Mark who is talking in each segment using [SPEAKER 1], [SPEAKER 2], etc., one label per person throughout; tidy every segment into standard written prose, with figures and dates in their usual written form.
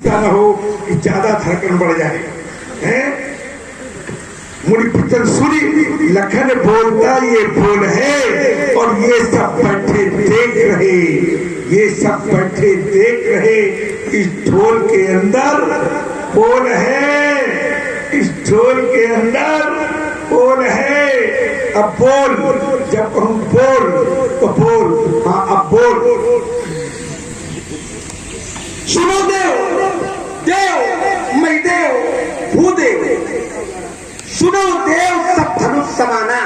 [SPEAKER 1] न हो कि ज्यादा धड़कन बढ़ जाए हैं। मुनि पुत्र सुनी लखन बोलता ये बोल है और ये सब बैठे देख रहे, ये सब बैठे देख रहे। इस ढोल के अंदर बोल है, इस ढोल के अंदर बोल है। अब बोल, जब कहूं बोल तो बोल। हाँ अब बोल।
[SPEAKER 2] सुनो देव, देव मैं देव भूदेव, सुनो देव सब धनुष समाना।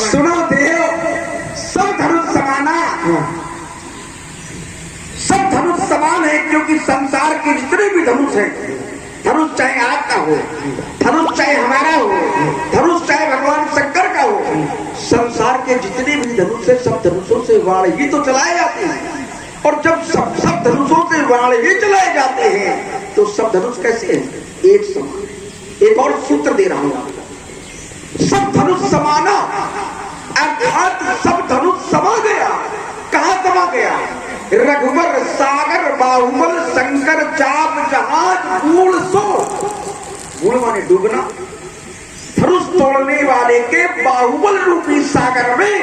[SPEAKER 2] सुनो देव सब धनुष समाना। सब धनुष समान है क्योंकि संसार के जितने भी धनुष हैं, धनुष चाहे आपका हो, धनुष चाहे हमारा हो, धनुष चाहे भगवान शंकर का हो, संसार के जितने भी धनुष है सब धनुषों से वाण ही तो चलाए जाते हैं। और जब सब धनुषों से वाण ही चलाए जाते हैं तो सब धनुष कैसे हैं? एक समान। एक और सूत्र दे रहा हूं आपको, सब धनुष समाना अर्थात सब धनुष समा गया। कहां समा गया? रघुवर सागर बाहुबल शंकर चाप जहाज मूल सो। मूल माने डूबना। धनुष तोड़ने वाले के बाहुबल रूपी सागर में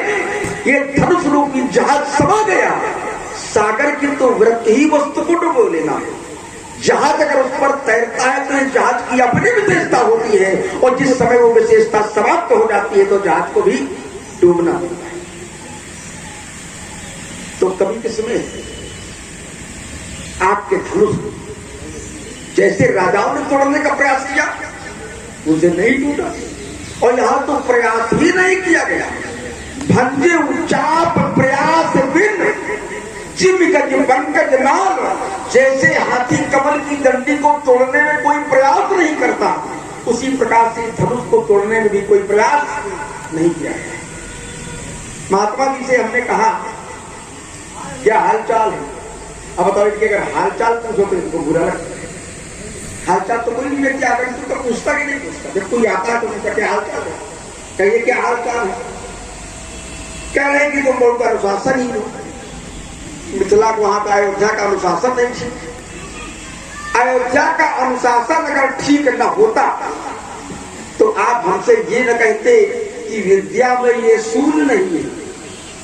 [SPEAKER 2] ये धनुष रूपी जहाज समा गया। सागर की तो वृत्ति ही वस्तु को डुबो लेना है। जहाज अगर उस पर तैरता है तो इस जहाज की अपनी विशेषता होती है और जिस समय वो विशेषता समाप्त हो जाती है तो जहाज को भी डूबना होता है। तो कभी के समय आपके धनुष जैसे राजाओं ने तोड़ने का प्रयास किया, उसे नहीं टूटा। और यहां तो प्रयास ही नहीं किया गया। भंजे उचाप प्रयास बिन चिमगज पंकज नाल। जैसे हाथी कमल की डंडी को तोड़ने में कोई प्रयास नहीं करता, उसी प्रकार से धनुष को तोड़ने में भी कोई प्रयास नहीं किया गया। महात्मा जी से हमने कहा क्या हालचाल है? अब बताओ कि अगर हालचाल पूछो तो इनको बुरा लगता है। हालचाल तो कोई भी व्यक्ति आकर तो पूछता कि नहीं पूछता। जब कोई आता है तो उनका क्या हालचाल है, कहिए क्या हालचाल है। कह रहे कि तुम बहुत अनुशासन ही हो। मिथिला को वहां का अयोध्या का अनुशासन नहीं ठीक। अयोध्या का अनुशासन अगर ठीक न होता तो आप हमसे ये न कहते कि विद्या में ये शून्य नहीं है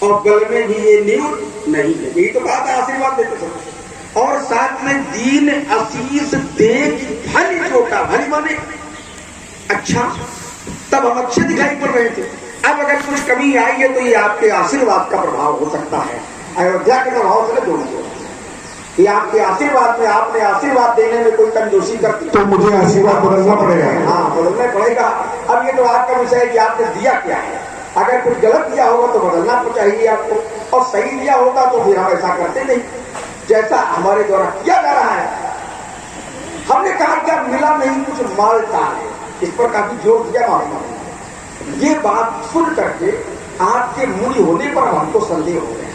[SPEAKER 2] और बल में भी ये न्यून नहीं है। यही तो बात है, आशीर्वाद देते सब। और साथ में दीन आशीष देख भली छोटा, भली माने अच्छा, तब हम अच्छे दिखाई पड़ रहे थे। अब अगर कुछ कमी आई है तो ये आपके आशीर्वाद का प्रभाव हो सकता है। अयोध्या के प्रभाव से जोड़िए कि आपके आशीर्वाद में, आपने आशीर्वाद देने में कोई कंजूसी करती
[SPEAKER 1] तो मुझे आशीर्वाद बदलना पड़ेगा।
[SPEAKER 2] हाँ बदलना पड़ेगा। अब ये तो आपका विषय है कि आपने दिया क्या है। अगर कुछ गलत दिया होगा तो बदलना तो चाहिए आपको, और सही दिया होगा तो फिर हम ऐसा करते नहीं जैसा हमारे द्वारा किया जा रहा है। हमने कहा क्या मिला नहीं कुछ माल टाल, इस पर काफी जोर दिया मालूम। ये बात सुन करके आपके मुनि होने पर हमको संदेह हो गया।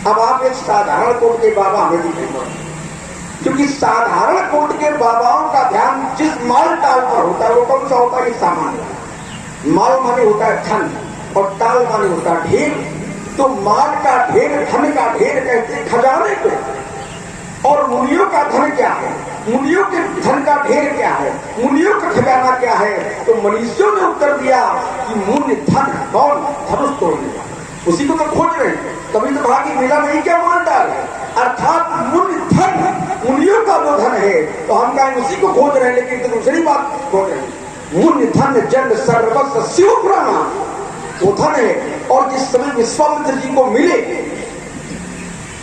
[SPEAKER 2] अब आप एक साधारण कोट के बाबा हमें दिखेंगे, क्योंकि साधारण कोट के बाबाओं का ध्यान जिस माल टाल पर होता है वो कौन सा होता है? सामान्य माल माने होता है धन और टाल माने होता है ढेर। तो माल का ढेर, धन का ढेर कहते खजाने को। और मुनियों का धन क्या है, मुनियों के धन का ढेर क्या है, मुनियों का खजाना क्या है? तो मनुष्यों ने उत्तर दिया कि मुनि धन कौन? धनुष तोड़ने, उसी को तो खोज रहे हैं। तभी तो कहा कि मिला नहीं क्या माल डाल है, अर्थात मुनि धन, मुनियों का जो धन है तो हम कहें उसी को खोज रहे हैं। लेकिन तो दूसरी बात खोज रहे हैं। मुनि धन जन सर्वस्व शिव प्राणा, वो धन है। और जिस समय विश्वामित्र जी को मिले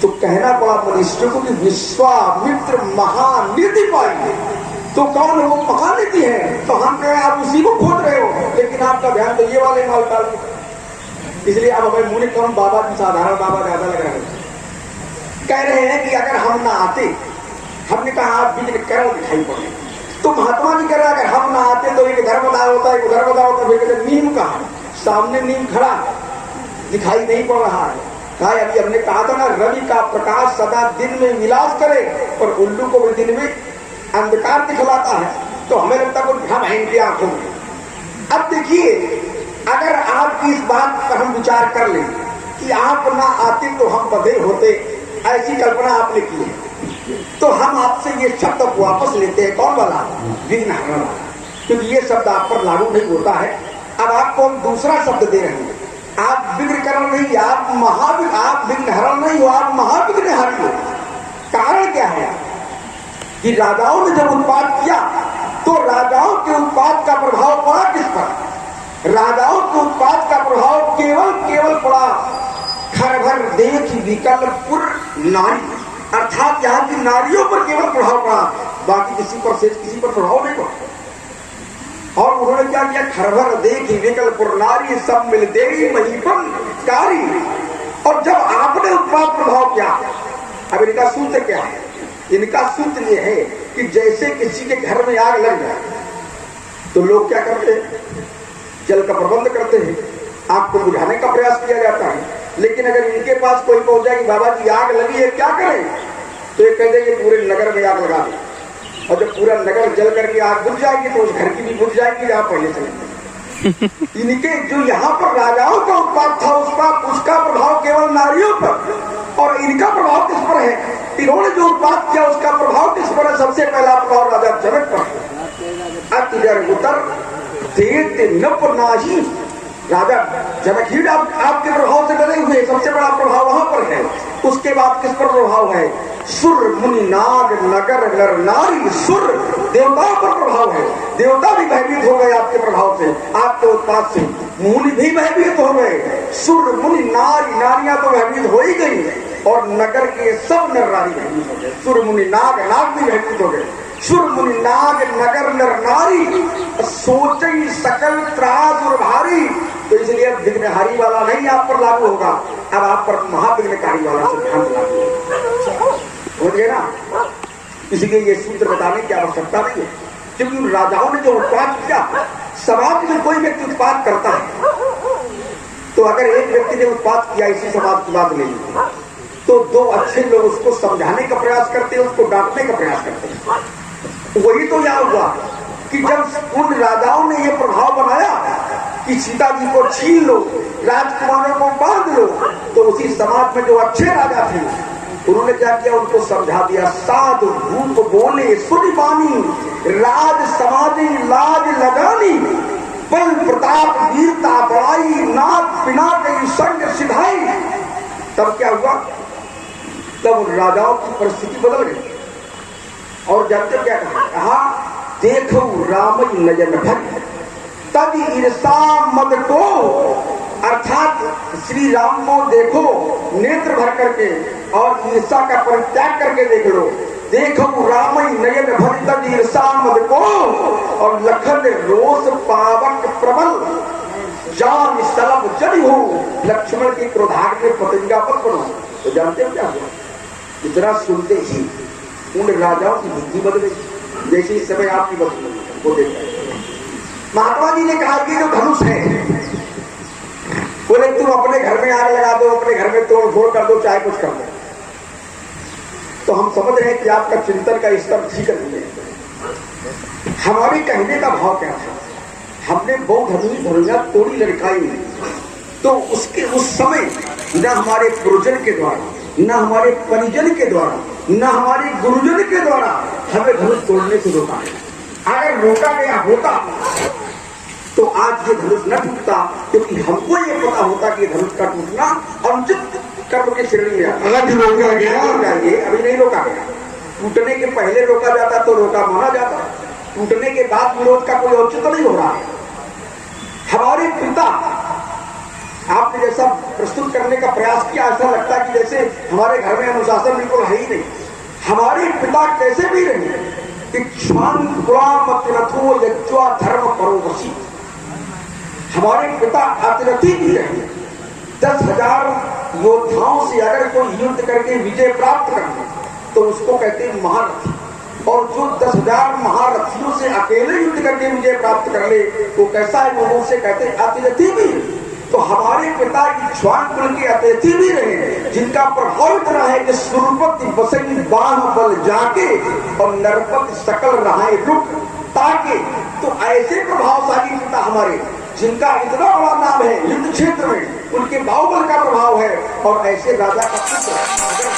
[SPEAKER 2] तो कहना पड़ा मनुष्य को कि विश्वामित्र महानिधि पाई। तो कौन है वो? महानिधि है। तो हम कहें आप उसी को खोज रहे हो, लेकिन आपका ध्यान तो ये वाले माल डाल। इसलिए अब हमें मुनि कौन, बाबा की साधारण बाबा ज्यादा लग रहा है। कह रहे हैं कि अगर हम ना आते, हमने कहा आप बीच में करल दिखाई पड़े। तो महात्मा जी कह रहे अगर हम ना आते तो एक इधर बता होता, एक उधर बता होता। फिर कहते नीम कहा, सामने नीम खड़ा दिखाई नहीं पड़ रहा है। कहा अभी हमने कहा था ना रवि का प्रकाश सदा दिन में विलास करे और उल्लू को भी दिन में अंधकार दिखलाता है। तो हमें लगता है भ्रम है इनकी आंखों में। अब देखिए अगर आपकी इस बात पर हम विचार कर लें कि आप ना आते तो हम बधे होते, ऐसी कल्पना आपने की है। तो हम आपसे ये शब्द वापस लेते हैं, कौन वाला? विघ्न हरण वाला, क्योंकि ये शब्द आप पर लागू नहीं होता है। अब आपको हम दूसरा शब्द दे रहे हैं, आप विघ्नकरण नहीं, आप विघ्न हरण नहीं हो, आप महाविघ्नहारी हो। कारण क्या है कि राजाओं ने जब उत्पात किया तो राजाओं के उत्पात का प्रभाव पड़ा किस पर? राजाओं के उत्पात का प्रभाव केवल पड़ा खरभर देख विकलपुर नारी, अर्थात यहाँ की नारियों पर केवल प्रभाव पड़ा, बाकी किसी पर शेष किसी पर प्रभाव नहीं पड़ा। और उन्होंने क्या किया? खरभर देख विकलपुर नारी सब मिल देवी महीपन कारी। और जब आपने उत्पात प्रभाव किया, अब इनका सूत्र क्या है? इनका सूत्र ये है कि जैसे किसी के घर में आग लग जाए तो लोग क्या करते हैं? जल का प्रबंध करते हैं, आग को बुझाने का प्रयास किया जाता है। लेकिन अगर इनके पास कोई पहुंच जाए कि बाबा जी आग लगी है, क्या करें? तो ये कह देंगे पूरे नगर में आग लगा दे, और जब पूरा नगर जल करके आग बुझ जाएगी तो उस घर की भी बुझ जाएगी, आप पहले चलेंगे। इनके जो यहाँ पर राजाओं का उत्पाद था उसका प्रभाव केवल नारियों पर, और इनका प्रभाव किस पर है? इन्होंने जो उत्पाद किया उसका प्रभाव किस पर है? सबसे पहला प्रभाव राजा जनक पर। अतिजर उतर देते नप नाही, राजा जनक ही आपके प्रभाव से डरे हुए, सबसे बड़ा प्रभाव वहां पर है। उसके बाद किस पर प्रभाव है? सुर मुनि नाग नगर नर नारी, सुर देवताओं पर प्रभाव है, देवता भी भयभीत हो गए आपके प्रभाव से, आपके उत्पाद से। मुनि भी भयभीत हो गए, सुर मुनि नारी, नारियां तो भयभीत हो ही गई, और नगर के सब नर नारी भयभीत हो गए। सुर मुनि नाग, नाग भी भयभीत हो गए। सुर मुनि नाग नगर नर नारी सोचई सकल त्रास और भारी। तो इसलिए विघ्नहारी वाला नहीं आप पर लागू होगा, अब आप पर महाविघ्नकारी वाला सिद्धांत लागू होगा, समझ गए ना? इसलिए ये सूत्र बताने की आवश्यकता नहीं है, क्योंकि उन राजाओं ने जो उत्पाद किया, समाज में कोई व्यक्ति उत्पाद करता है तो अगर एक व्यक्ति ने उत्पाद किया, इसी समाज की बात नहीं, तो दो अच्छे लोग उसको समझाने का प्रयास करते हैं, उसको डांटने का प्रयास करते हैं। वही तो यहाँ हुआ कि जब उन राजाओं ने ये प्रभाव बनाया कि सीता जी को छीन लो, राजकुमारों को बांध लो, तो उसी समाज में जो अच्छे राजा थे उन्होंने क्या किया? उनको समझा दिया। साधु भूप बोले सुनि बानी, राज समाजी लाज लगानी, बल प्रताप वीरता बड़ाई, नाथ पिना गई संग सिधाई। तब क्या हुआ? तब राजाओं की परिस्थिति बदल गई, और जानते क्या कहा? देखो राम नयन भर तब ईर्षा मद को, अर्थात श्री राम को देखो नेत्र भर करके और ईर्षा का परित्याग करके देख लो। देखो राम नयन भर तब ईर्षा मद को, और लखन रोष पावक प्रबल, जान सलब जड़ी हो, लक्ष्मण की क्रोधाग्नि में पतंगा पर बनो। तो जानते हो क्या हुआ? इतना सुनते ही उन राजाओं की बुद्धि बदल गई, जैसे इस समय आपकी बदल वो देखा। महात्मा जी ने कहा कि जो धनुष है, बोले तुम अपने घर में आग लगा दो, अपने घर में तोड़ फोड़ कर दो, चाहे कुछ कर दो। तो हम समझ रहे हैं कि आपका चिंतन का स्तर ठीक है। हमारे कहने का भाव क्या था? हमने बहुत धनुषा तोड़ी लड़काई, तो उसके उस समय न हमारे गुरुजन के द्वारा, न हमारे परिजन के द्वारा, न हमारे गुरुजन के द्वारा हमें धनुष तोड़ने से रोका गया। अगर रोका गया होता तो आज ये धनुष न टूटता, क्योंकि हमको ये पता होता कि धनुष का टूटना अनुचित कर्म के श्रेणी में आता।
[SPEAKER 1] अगर रोका गया,
[SPEAKER 2] अभी नहीं रोका गया। टूटने के पहले रोका जाता तो रोका माना जाता, टूटने के बाद विरोध का कोई औचित्य नहीं हो रहा है। हमारे पिता, आपने जैसा प्रस्तुत करने का प्रयास किया, ऐसा लगता है कि जैसे हमारे घर में अनुशासन बिल्कुल है ही नहीं। हमारे पिता कैसे भी रहे? धर्म परोवशी, हमारे पिता अतिरथी भी रहे। 10,000 योद्धाओं से अगर कोई युद्ध करके विजय प्राप्त कर ले तो उसको कहते हैं महारथी, और जो 10,000 महारथियों से अकेले युद्ध करके विजय प्राप्त कर ले वो कैसा है? वो उसे कहते हैं अतिरथी भी। तो हमारे पिता इक्ष्वान कुल के अतिथि भी रहे, जिनका प्रभाव इतना है कि सुरपति बसई बाण बल जाके और नरपति सकल रहाए रुक ताके। तो ऐसे प्रभावशाली पिता हमारे, जिनका इतना बड़ा नाम है युद्ध क्षेत्र में, उनके बाहुबल का प्रभाव है। और ऐसे राजा का पुत्र अगर